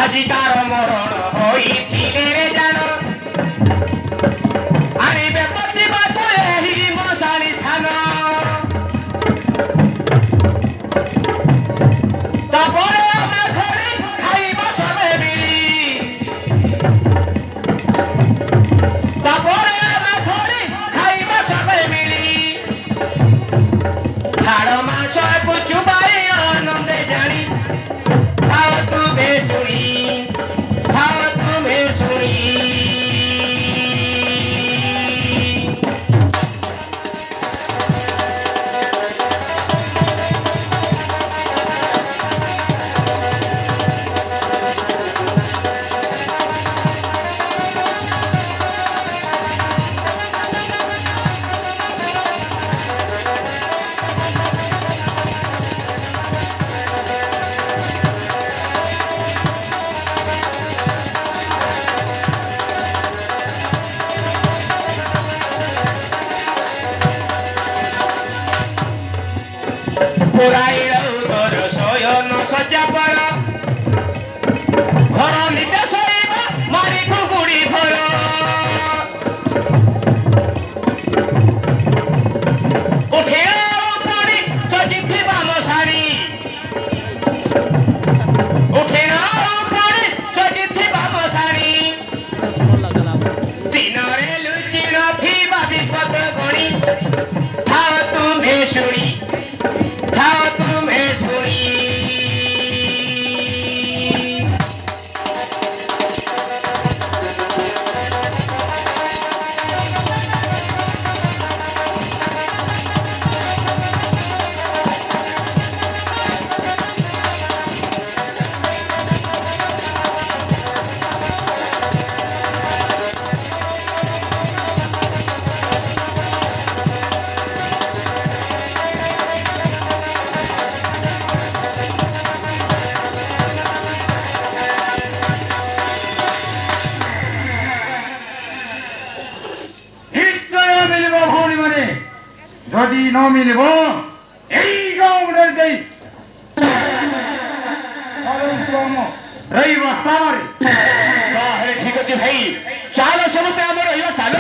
अजितार मरण होइथिले रे जान आनिबे प्रतिबाद एही मशानी स्थान तापरे आमे घरे खाइबा सबे बिली तापरे आमे घरे खाइबा सबे बिली हाड़ माछ कुचुबाई आनंदे जानी थाओ तू बेसुरी सजा पर घर निते शोइबा मारी कुकुड़ी भर उठे पड़ी चटिथिबा मशारी उठे पड़ी चटिथिबा मशारी दिनरे लुचि नथिबा विपद गणी थाओ तुमे शुणी थाओ तुमे शुणी जदि न मिलिब यही गाउँ रही ठीक अच्छे भाई चाल समस्त आम रहा साल